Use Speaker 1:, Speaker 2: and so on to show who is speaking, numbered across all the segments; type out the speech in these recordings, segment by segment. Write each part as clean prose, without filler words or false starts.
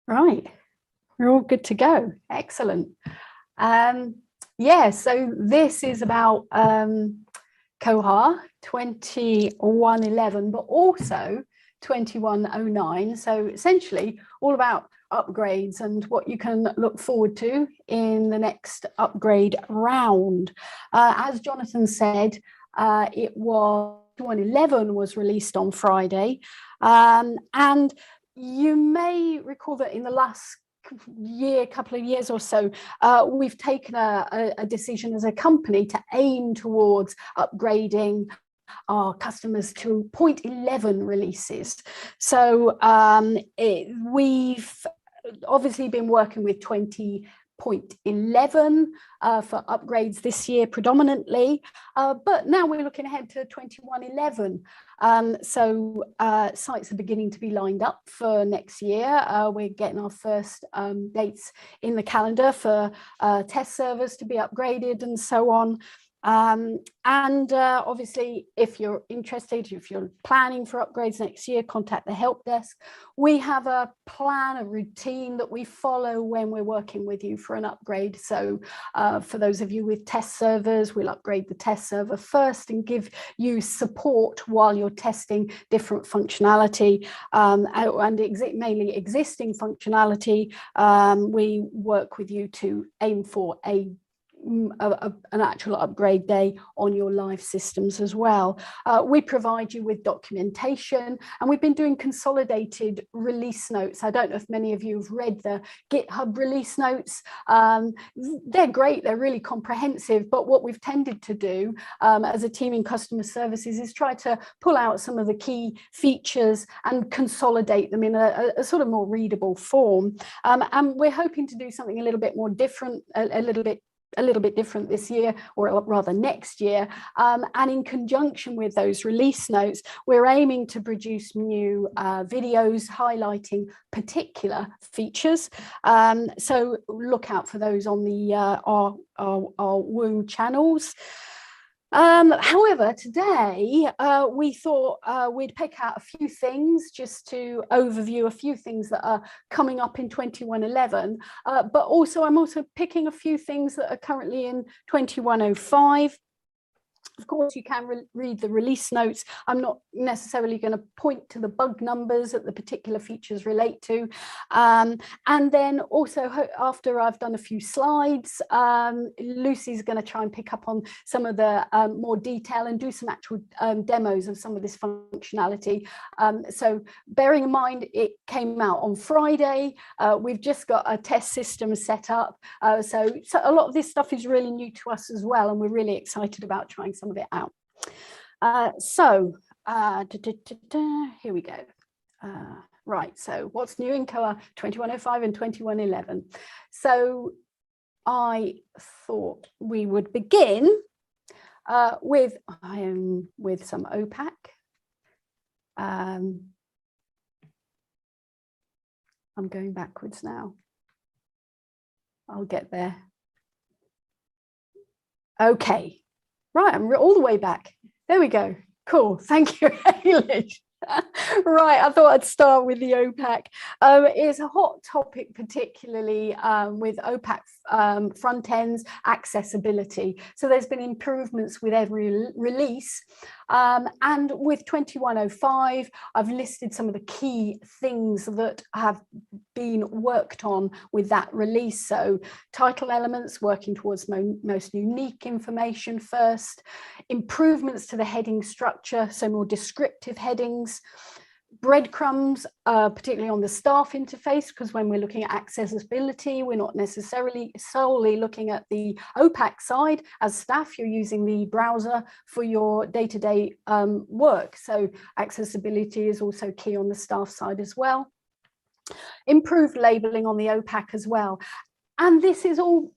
Speaker 1: Right, we're all good to go. Excellent. Yeah, so this is about Koha 2111, but also 2109. So essentially all about upgrades and what you can look forward to in the next upgrade round. As Jonathan said, it was 2111 was released on Friday. And you may recall that in the last couple of years or so, we've taken a decision as a company to aim towards upgrading our customers to 0.11 releases. So we've obviously been working with 20.11 for upgrades this year predominantly, but now we're looking ahead to 2111. So sites are beginning to be lined up for next year. We're getting our first dates in the calendar for test servers to be upgraded and so on. Obviously, if you're interested, if you're planning for upgrades next year, contact the help desk. We have a plan, a routine that we follow when we're working with you for an upgrade. So for those of you with test servers, we'll upgrade the test server first and give you support while you're testing different functionality and mainly existing functionality. We work with you to aim for an actual upgrade day on your live systems as well. We provide you with documentation, and we've been doing consolidated release notes. I don't know if many of you have read the GitHub release notes. They're great, they're really comprehensive, but what we've tended to do as a team in customer services is try to pull out some of the key features and consolidate them in a sort of more readable form. And we're hoping to do something a little bit more different, a little bit different this year, or rather next year. And in conjunction with those release notes, we're aiming to produce new videos highlighting particular features. So look out for those on the our Womb channels. However, today we thought we'd pick out a few things just to overview a few things that are coming up in 2111, but also I'm also picking a few things that are currently in 2105. Of course, you can read the release notes. I'm not necessarily going to point to the bug numbers that the particular features relate to. And then also, after I've done a few slides, Lucy's going to try and pick up on some of the more detail and do some actual demos of some of this functionality. So bearing in mind, it came out on Friday. We've just got a test system set up. So a lot of this stuff is really new to us as well, and we're really excited about trying some of it out. Here we go. Right, so what's new in Koha 2105 and 2111? So I thought we would begin with some OPAC. I'm going backwards now. I'll get there. Okay. Right, I'm all the way back. There we go. Cool. Thank you, Ailish. Right, I thought I'd start with the OPAC. It's a hot topic, particularly with OPAC front ends, accessibility. So there's been improvements with every release. And with 2105, I've listed some of the key things that have been worked on with that release. So title elements, working towards most unique information first, improvements to the heading structure, so more descriptive headings, breadcrumbs, particularly on the staff interface, because when we're looking at accessibility, we're not necessarily solely looking at the OPAC side. As staff, you're using the browser for your day-to-day work. So accessibility is also key on the staff side as well. Improved labeling on the OPAC as well. And this is all,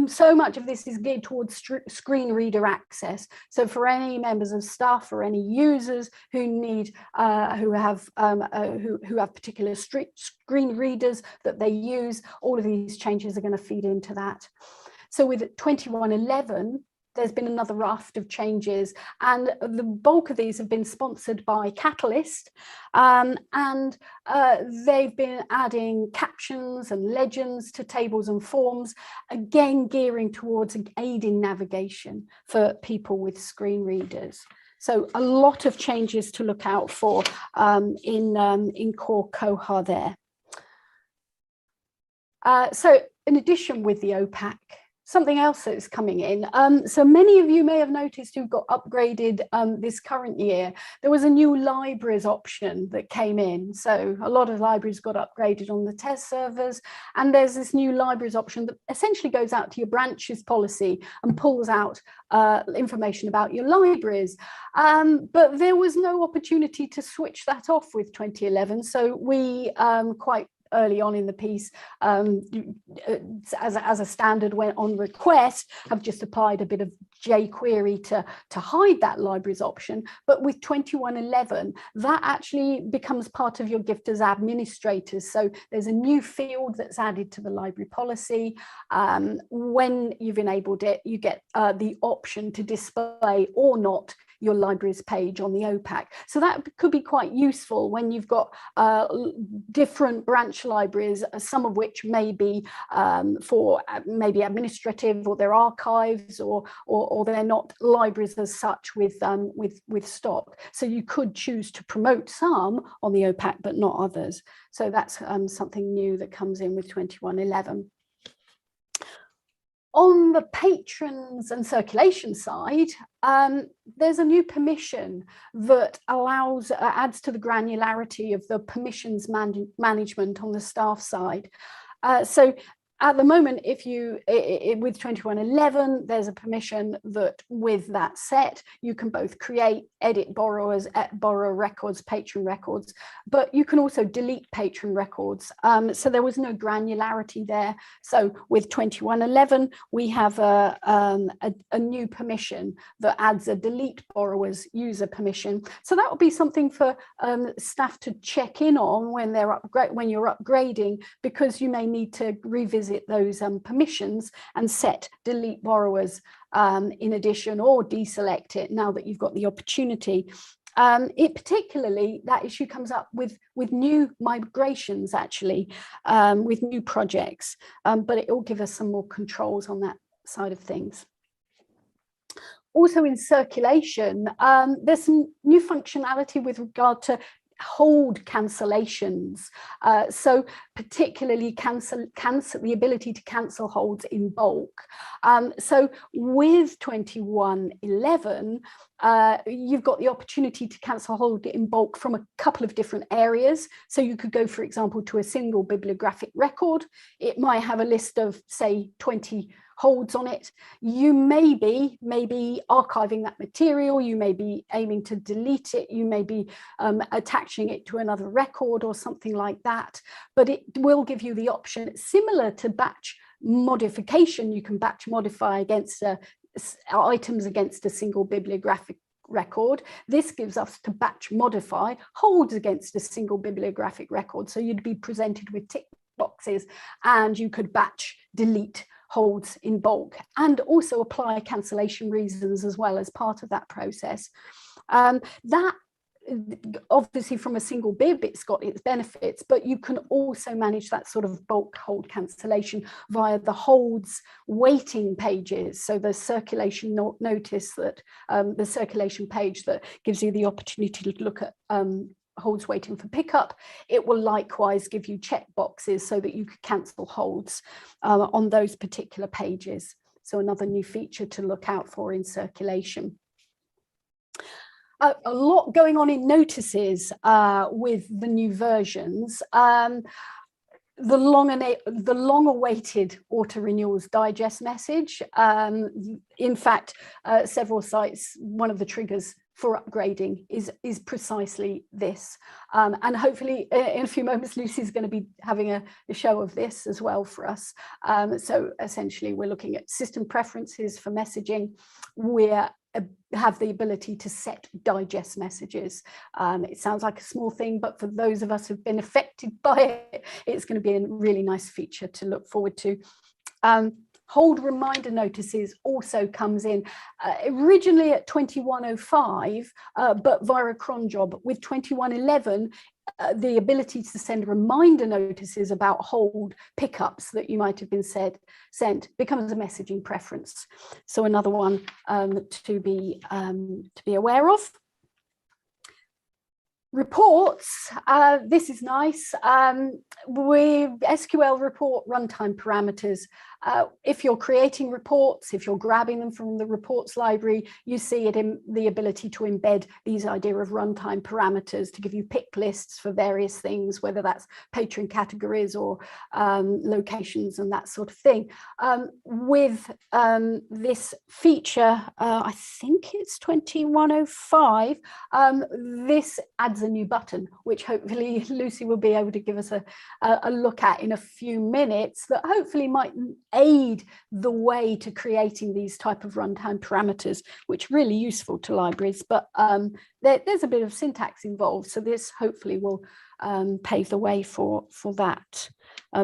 Speaker 1: so much of this is geared towards screen reader access. So for any members of staff or any users who need, who have particular screen readers that they use, all of these changes are going to feed into that. So with 2111, there's been another raft of changes, and the bulk of these have been sponsored by Catalyst, and they've been adding captions and legends to tables and forms, again gearing towards aiding navigation for people with screen readers. So a lot of changes to look out for in core Koha there. So in addition, with the OPAC, something else that's coming in. So many of you may have noticed who got upgraded this current year. There was a new libraries option that came in. So a lot of libraries got upgraded on the test servers. And there's this new libraries option that essentially goes out to your branches policy and pulls out information about your libraries. But there was no opportunity to switch that off with 2011. So we quite early on in the piece, as a standard, went on request, have just applied a bit of jQuery to hide that libraries option. But with 2111, that actually becomes part of your gift as administrators. So there's a new field that's added to the library policy. When you've enabled it, you get the option to display or not your libraries page on the OPAC. So that could be quite useful when you've got different branch libraries, some of which may be for maybe administrative, or they're archives, or they're not libraries as such with stock. So you could choose to promote some on the OPAC, but not others. So that's something new that comes in with 2111. On the patrons and circulation side, there's a new permission that adds to the granularity of the permissions management on the staff side. So at the moment, with 2111, there's a permission that with that set, you can both create, edit borrowers, borrower records, patron records, but you can also delete patron records. So there was no granularity there. So with 2111, we have a new permission that adds a delete borrowers user permission. So that would be something for staff to check in on when you're upgrading, because you may need to revisit those permissions and set delete borrowers in addition, or deselect it now that you've got the opportunity. That issue comes up with new migrations, actually, with new projects, but it will give us some more controls on that side of things. Also in circulation, there's some new functionality with regard to hold cancellations, so particularly the ability to cancel holds in bulk. So with 2111, you've got the opportunity to cancel hold in bulk from a couple of different areas. So you could go, for example, to a single bibliographic record. It might have a list of, say, 20 holds on it. You may be archiving that material, you may be aiming to delete it, you may be attaching it to another record or something like that, but it will give you the option, similar to batch modification. You can batch modify against items against a single bibliographic record. This gives us to batch modify holds against a single bibliographic record. So you'd be presented with tick boxes, and you could batch delete holds in bulk, and also apply cancellation reasons as well as part of that process. That obviously, from a single bib, it's got its benefits, but you can also manage that sort of bulk hold cancellation via the holds waiting pages. So the circulation notice, that the circulation page that gives you the opportunity to look at holds waiting for pickup, it will likewise give you check boxes so that you could cancel holds on those particular pages. So another new feature to look out for in circulation. A lot going on in notices with the new versions. The long-awaited auto renewals digest message. In fact, several sites, one of the triggers for upgrading is precisely this, and hopefully in a few moments Lucy's going to be having a show of this as well for us. So essentially we're looking at system preferences for messaging. We have the ability to set digest messages. It sounds like a small thing, but for those of us who've been affected by it, it's going to be a really nice feature to look forward to. Hold reminder notices also comes in originally at 2105, but via a cron job. With 2111, the ability to send reminder notices about hold pickups that you might have been sent becomes a messaging preference. So another one to be aware of. Reports, this is nice. With SQL report runtime parameters, if you're creating reports, if you're grabbing them from the reports library, you see it in the ability to embed these idea of runtime parameters to give you pick lists for various things, whether that's patron categories or locations and that sort of thing. With this feature, I think it's 2105, this adds a new button, which hopefully Lucy will be able to give us a look at in a few minutes, that hopefully might aid the way to creating these type of runtime parameters, which are really useful to libraries. But there's a bit of syntax involved, so this hopefully will pave the way for that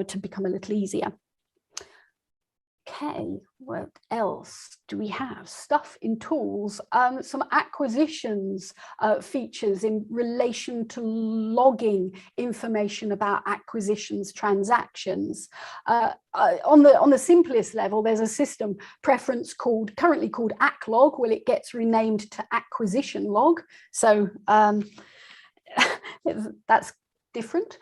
Speaker 1: to become a little easier. Okay, what else do we have? Stuff in tools, some acquisitions features in relation to logging information about acquisitions transactions. On the simplest level, there's a system preference currently called aclog. Well, it gets renamed to acquisition log. So that's different,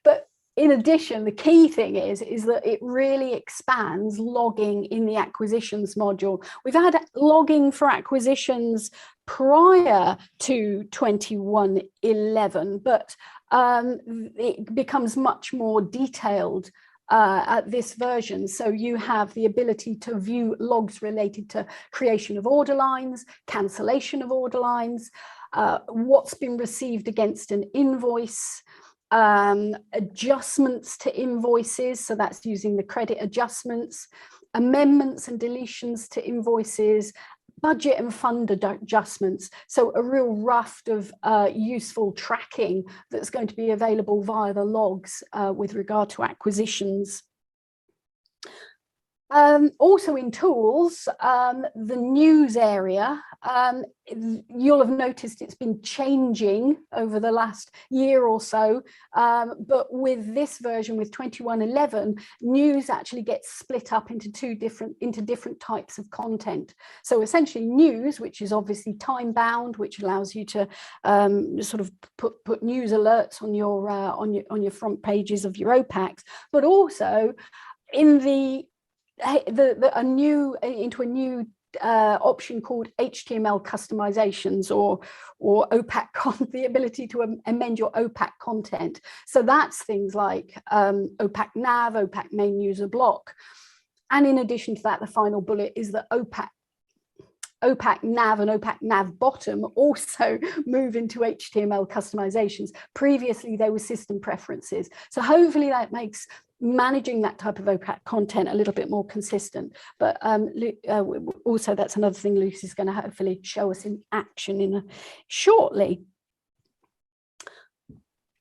Speaker 1: but in addition, the key thing is that it really expands logging in the acquisitions module. We've had logging for acquisitions prior to 2111, but it becomes much more detailed at this version. So you have the ability to view logs related to creation of order lines, cancellation of order lines, what's been received against an invoice, adjustments to invoices, so that's using the credit adjustments, amendments and deletions to invoices, budget and fund adjustments. So a real raft of useful tracking that's going to be available via the logs with regard to acquisitions. Also in tools, the news area, you'll have noticed it's been changing over the last year or so, but with this version, with 2111, news actually gets split up into different types of content. So essentially news, which is obviously time bound, which allows you to sort of put news alerts on your front pages of your OPACs, but also in a new option called HTML customizations or OPAC the ability to amend your OPAC content. So that's things like OPAC nav, OPAC main user block. And in addition to that, the final bullet is that OPAC nav and OPAC nav bottom also move into HTML customizations. Previously, they were system preferences. So hopefully that makes managing that type of OPAC content a little bit more consistent. But also that's another thing Lucy's going to hopefully show us in action shortly.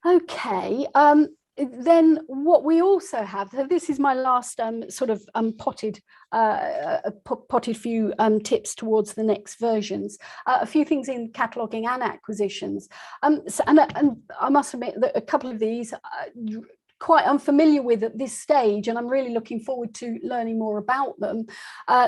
Speaker 1: Okay. Then what we also have, so this is my last sort of potted few tips towards the next versions. A few things in cataloging and acquisitions. And I must admit that a couple of these quite unfamiliar with at this stage, and I'm really looking forward to learning more about them.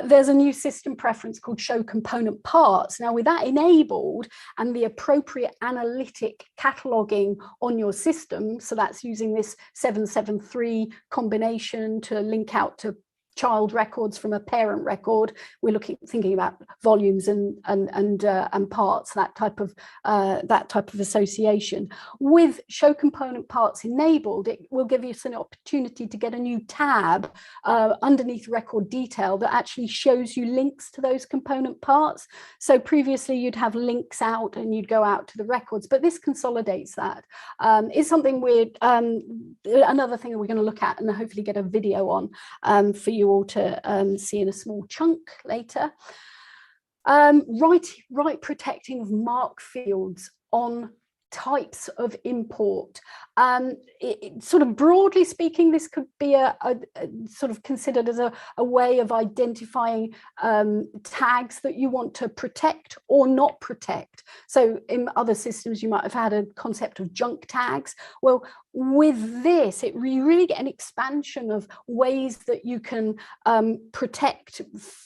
Speaker 1: There's a new system preference called show component parts. Now with that enabled and the appropriate analytic cataloging on your system, so that's using this 773 combination to link out to child records from a parent record. We're thinking about volumes and parts, that type of association. With show component parts enabled, it will give you an opportunity to get a new tab underneath record detail that actually shows you links to those component parts. So previously you'd have links out and you'd go out to the records, but this consolidates that. It's something another thing we're going to look at and hopefully get a video on for you all to see in a small chunk later. Right protecting of mark fields on types of import. Sort of broadly speaking, this could be a sort of considered as a way of identifying tags that you want to protect or not protect. So in other systems, you might have had a concept of junk tags. Well, with this, you really get an expansion of ways that you can protect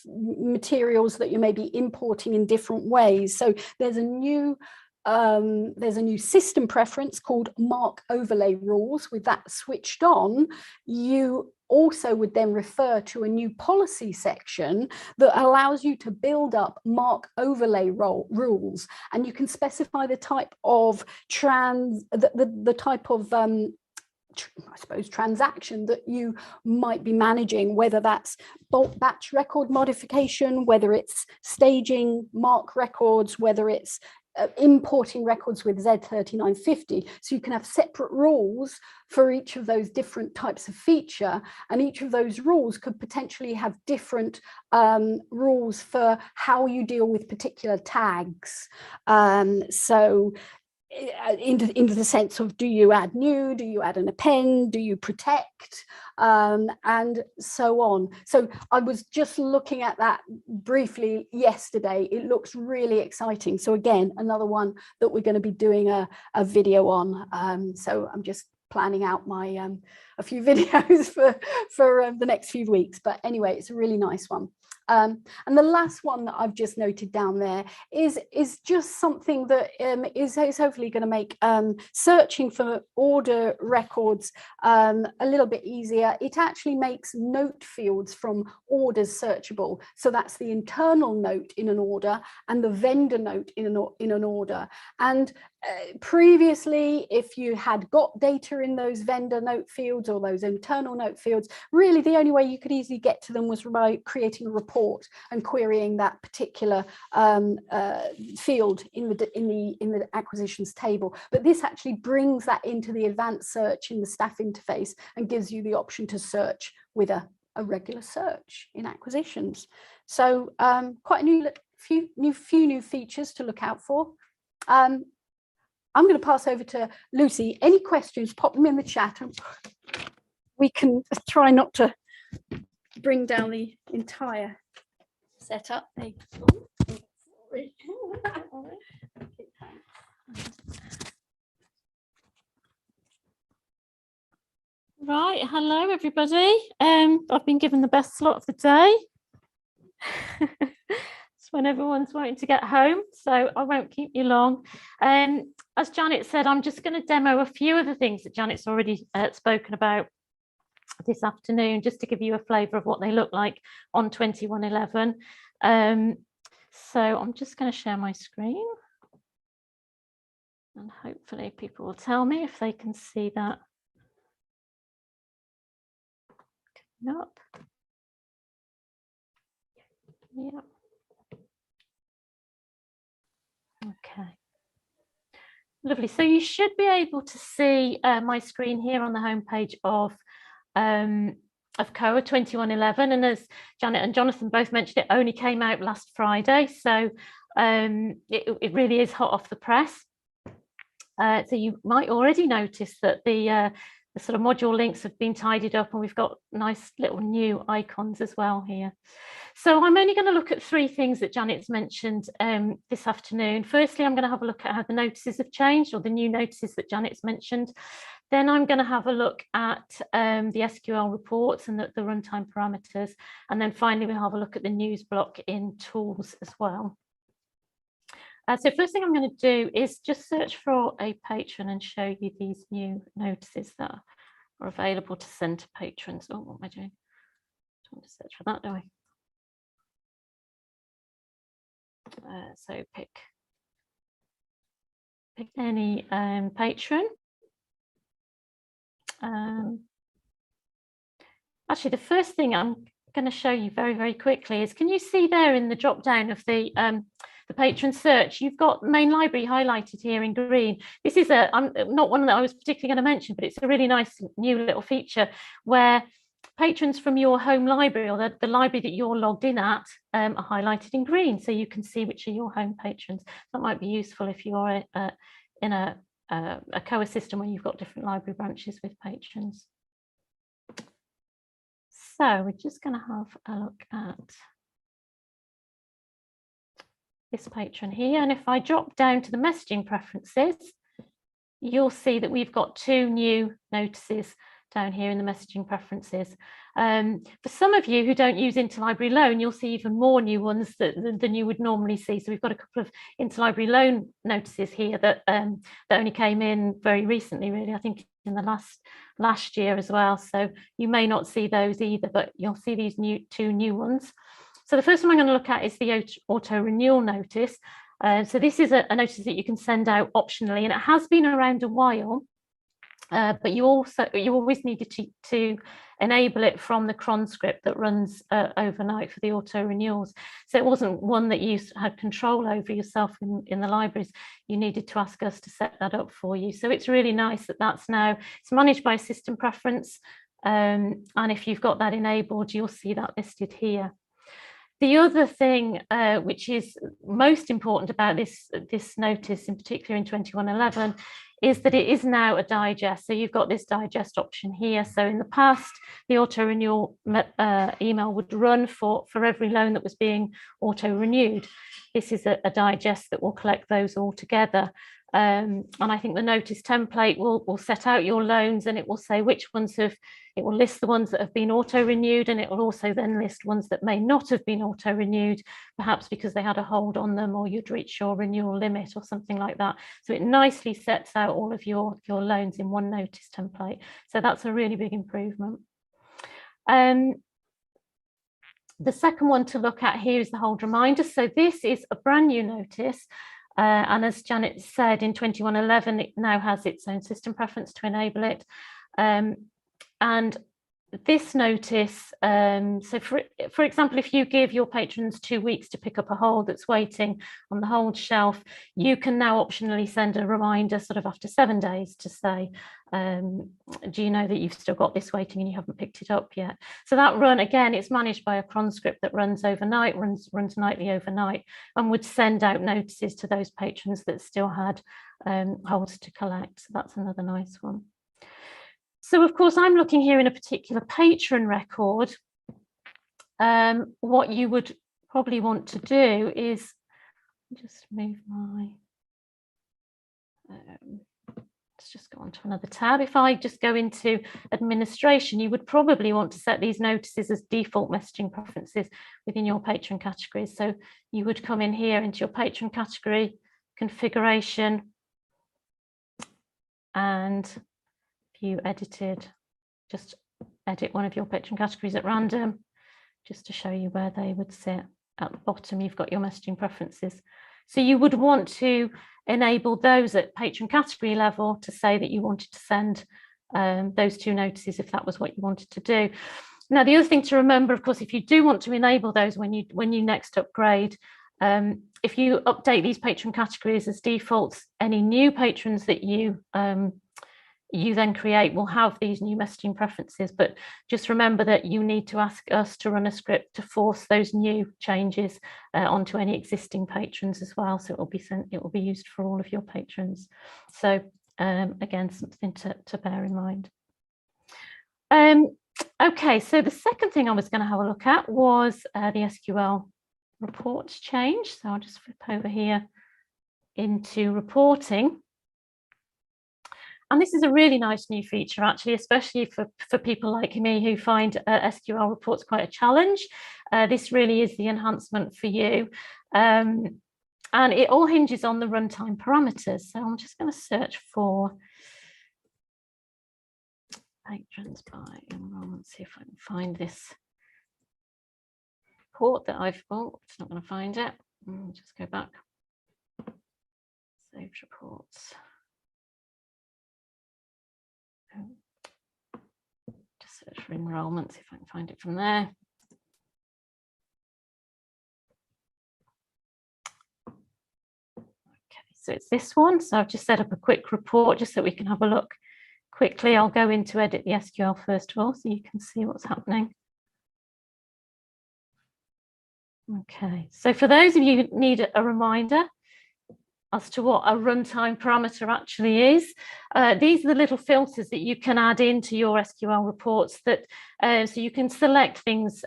Speaker 1: materials that you may be importing in different ways. So there's a new system preference called mark overlay rules. With that switched on, you also would then refer to a new policy section that allows you to build up mark overlay rules, and you can specify the type of the type of I suppose transaction that you might be managing, whether that's bulk batch record modification, whether it's staging mark records, whether it's importing records with Z3950. So you can have separate rules for each of those different types of feature, and each of those rules could potentially have different rules for how you deal with particular tags. So into the sense of, do you add new, do you add an append, do you protect, and so on. So I was just looking at that briefly yesterday. It looks really exciting. So again, another one that we're going to be doing a video on. So I'm just planning out my a few videos for the next few weeks. But anyway, it's a really nice one. And the last one that I've just noted down there is just something that is hopefully going to make searching for order records a little bit easier. It actually makes note fields from orders searchable. So that's the internal note in an order and the vendor note in an order. And previously, if you had got data in those vendor note fields or those internal note fields, really the only way you could easily get to them was by creating a report and querying that particular field in the acquisitions table. But this actually brings that into the advanced search in the staff interface and gives you the option to search with a regular search in acquisitions. So quite a few new features to look out for. I'm going to pass over to Lucy. Any questions, pop them in the chat. We can try not to bring down the entire setup.
Speaker 2: Right, hello everybody. I've been given the best slot of the day. It's when everyone's wanting to get home, so I won't keep you long. As Janet said, I'm just going to demo a few of the things that Janet's already spoken about this afternoon, just to give you a flavour of what they look like on 2111. So I'm just going to share my screen, and hopefully people will tell me if they can see that. Up. Yeah. Okay. Lovely. So you should be able to see my screen here on the homepage of Koha 2111. And as Janet and Jonathan both mentioned, it only came out last Friday. So it really is hot off the press. So you might already notice that the sort of module links have been tidied up, and we've got nice little new icons as well here. So I'm only going to look at three things that Janet's mentioned this afternoon. Firstly, I'm going to have a look at how the notices have changed, or the new notices that Janet's mentioned. Then I'm going to have a look at the SQL reports and the runtime parameters. And then finally, we'll have a look at the news block in tools as well. So first thing I'm going to do is just search for a patron and show you these new notices that are available to send to patrons. Oh, what am I doing? I don't want to search for that, do I? So pick any patron. Actually, the first thing I'm going to show you very, very quickly is, can you see there in the drop down of the patron search, you've got main library highlighted here in green. This is not one that I was particularly going to mention, but it's a really nice new little feature where patrons from your home library, or the library that you're logged in at, are highlighted in green, so you can see which are your home patrons. That might be useful if you're in a a Koha system where you've got different library branches with patrons. So we're just going to have a look at this patron here. And if I drop down to the messaging preferences, you'll see that we've got 2 new notices down here in the messaging preferences. For some of you who don't use interlibrary loan, you'll see even more new ones than you would normally see. So we've got a couple of interlibrary loan notices here that only came in very recently, really, I think in the last year as well. So you may not see those either, but you'll see these 2 new ones. So the first one I'm going to look at is the auto renewal notice. So this is a notice that you can send out optionally, and it has been around a while. But you always needed to enable it from the cron script that runs overnight for the auto renewals. So it wasn't one that you had control over yourself in the libraries. You needed to ask us to set that up for you. So it's really nice that that's now, it's managed by system preference. And if you've got that enabled, you'll see that listed here. The other thing which is most important about this notice, in particular in 2111, is that it is now a digest. So you've got this digest option here. So in the past, the auto renewal email would run for every loan that was being auto renewed. This is a digest that will collect those all together. And I think the notice template will set out your loans, and it will say which ones it will list the ones that have been auto renewed, and it will also then list ones that may not have been auto renewed, perhaps because they had a hold on them or you'd reached your renewal limit or something like that. So it nicely sets out all of your loans in one notice template. So that's a really big improvement. The second one to look at here is the hold reminder. So this is a brand new notice. And as Janet said, in 2111, it now has its own system preference to enable it. And this notice, so for example, if you give your patrons 2 weeks to pick up a hold that's waiting on the hold shelf, you can now optionally send a reminder sort of after 7 days to say, do you know that you've still got this waiting and you haven't picked it up yet? So that run, again, it's managed by a cron script that runs overnight, runs nightly overnight, and would send out notices to those patrons that still had holds to collect. So that's another nice one. So of course, I'm looking here in a particular patron record. What you would probably want to do is just move my, let's just go on to another tab. If I just go into administration, you would probably want to set these notices as default messaging preferences within your patron categories. So you would come in here into your patron category configuration, and you edited, just edit one of your patron categories at random, just to show you where they would sit. At the bottom, you've got your messaging preferences. So you would want to enable those at patron category level to say that you wanted to send those 2 notices if that was what you wanted to do. Now, the other thing to remember, of course, if you do want to enable those when you next upgrade, if you update these patron categories as defaults, any new patrons that you then create will have these new messaging preferences, but just remember that you need to ask us to run a script to force those new changes onto any existing patrons as well. So it will be used for all of your patrons. So again, something to bear in mind. Okay, so the second thing I was going to have a look at was the SQL reports change. So I'll just flip over here into reporting. And this is a really nice new feature, actually, especially for people like me who find SQL reports quite a challenge. This really is the enhancement for you. And it all hinges on the runtime parameters. So I'm just going to search for patrons by enrollment, see if I can find this report that I've, oh, it's not going to find it. I'll just go back. Saved reports. Just search for enrollment, see if I can find it from there. Okay, so it's this one. So I've just set up a quick report just so we can have a look quickly. I'll go in to edit the SQL first of all so you can see what's happening. Okay, so for those of you who need a reminder, as to what a runtime parameter actually is. These are the little filters that you can add into your SQL reports that so you can select things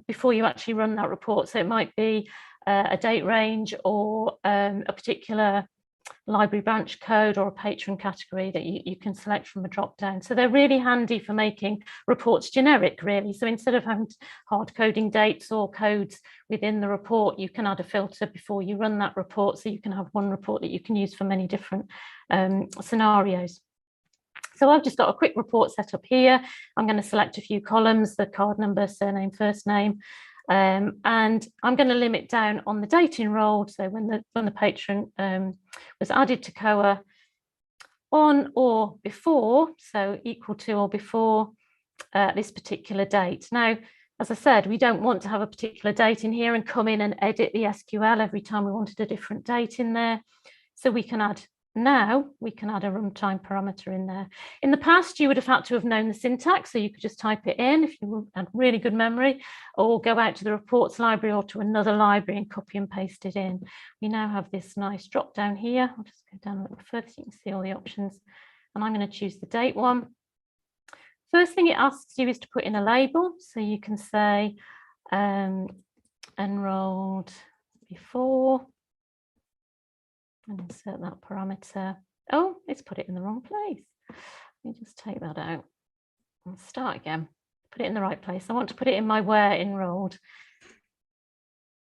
Speaker 2: before you actually run that report. So it might be a date range or a particular library branch code or a patron category that you can select from a drop down. So they're really handy for making reports generic, really. So instead of having hard coding dates or codes within the report, you can add a filter before you run that report, so you can have one report that you can use for many different scenarios. So I've just got a quick report set up here. I'm going to select a few columns, the card number, surname, first name, and I'm going to limit down on the date enrolled. So when the patron was added to Koha on or before, so equal to or before this particular date. Now, as I said, we don't want to have a particular date in here and come in and edit the SQL every time we wanted a different date in there. So we can add a runtime parameter in there. In the past, you would have had to have known the syntax, so you could just type it in if you had really good memory, or go out to the reports library or to another library and copy and paste it in. We now have this nice drop down here. I'll just go down a little further so you can see all the options. And I'm going to choose the date one. First thing it asks you is to put in a label. So you can say enrolled before, and insert that parameter. Oh, it's put it in the wrong place. Let me just take that out and start again. Put it in the right place. I want to put it in my where enrolled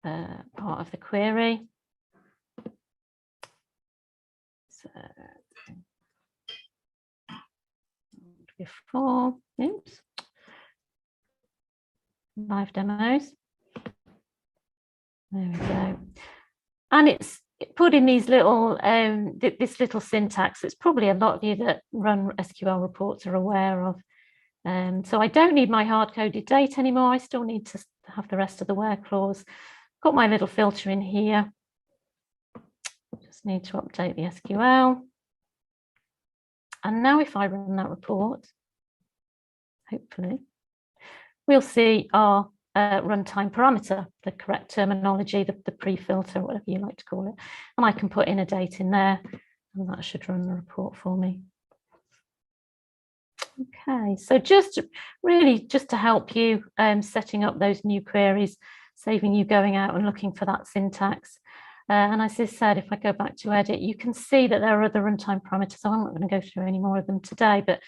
Speaker 2: part of the query. So before, oops, live demos. There we go. And it's put in these little, this little syntax. It's probably a lot of you that run SQL reports are aware of. So I don't need my hard-coded date anymore. I still need to have the rest of the where clause. Got my little filter in here. Just need to update the SQL. And now if I run that report, hopefully, we'll see our runtime parameter, the correct terminology, the pre-filter, whatever you like to call it. And I can put in a date in there, and that should run the report for me. Okay, so just to help you setting up those new queries, saving you going out and looking for that syntax. And as I said, if I go back to edit, you can see that there are other runtime parameters. So I'm not going to go through any more of them today, but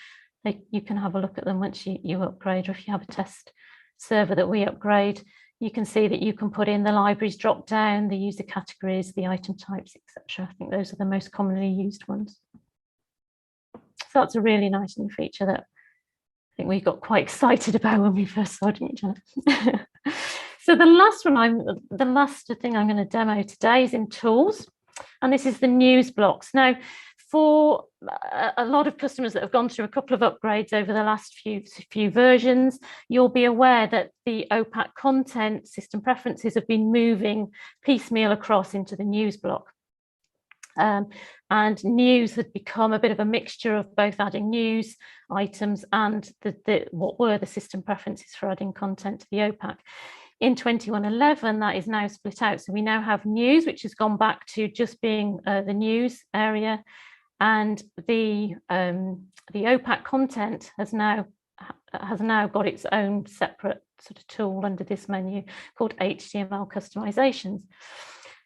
Speaker 2: you can have a look at them once you upgrade, or if you have a test server that we upgrade, you can see that you can put in the libraries drop down, the user categories, the item types, etc. I think those are the most commonly used ones. So that's a really nice new feature that I think we got quite excited about when we first saw it. So the last thing I'm going to demo today is in tools, and this is the news blocks. Now, for a lot of customers that have gone through a couple of upgrades over the last few versions, you'll be aware that the OPAC content system preferences have been moving piecemeal across into the news block. And news had become a bit of a mixture of both adding news items and what were the system preferences for adding content to the OPAC. In 2111, that is now split out. So we now have news, which has gone back to just being the news area, and the OPAC content has now got its own separate sort of tool under this menu called HTML customizations.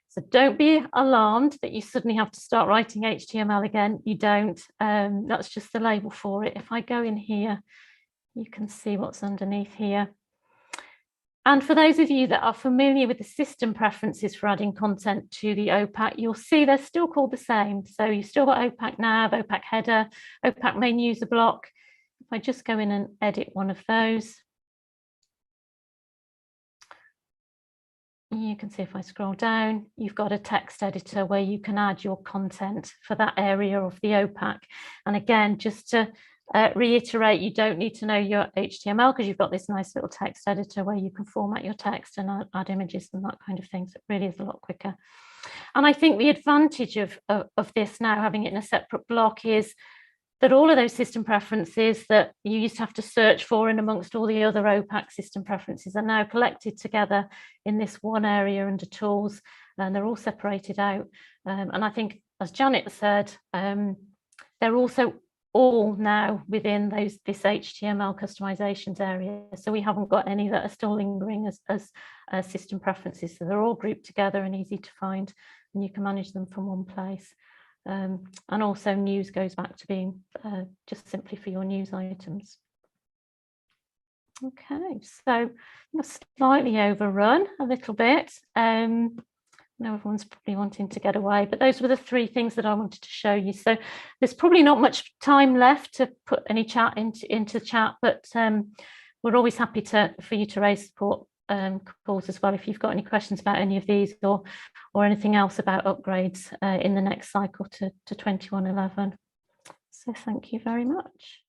Speaker 2: So don't be alarmed that you suddenly have to start writing HTML again. You don't. That's just the label for it. If I go in here, you can see what's underneath here. And for those of you that are familiar with the system preferences for adding content to the OPAC, you'll see they're still called the same. So you've still got OPAC nav, OPAC header, OPAC main user block. If I just go in and edit one of those, you can see if I scroll down, you've got a text editor where you can add your content for that area of the OPAC. And again, just to reiterate, you don't need to know your HTML because you've got this nice little text editor where you can format your text and add images and that kind of thing. So it really is a lot quicker. And I think the advantage of this now, having it in a separate block, is that all of those system preferences that you used to have to search for in amongst all the other OPAC system preferences are now collected together in this one area under tools. and they're all separated out. And I think, as Janet said, they're also all now within this HTML customizations area. So we haven't got any that are still lingering as system preferences. So they're all grouped together and easy to find, and you can manage them from one place. And also news goes back to being just simply for your news items. Okay, so I'm slightly overrun a little bit. I know everyone's probably wanting to get away, but those were the three things that I wanted to show you. So there's probably not much time left to put any chat into chat, but we're always happy for you to raise support calls as well if you've got any questions about any of these or anything else about upgrades in the next cycle to 2111. So thank you very much.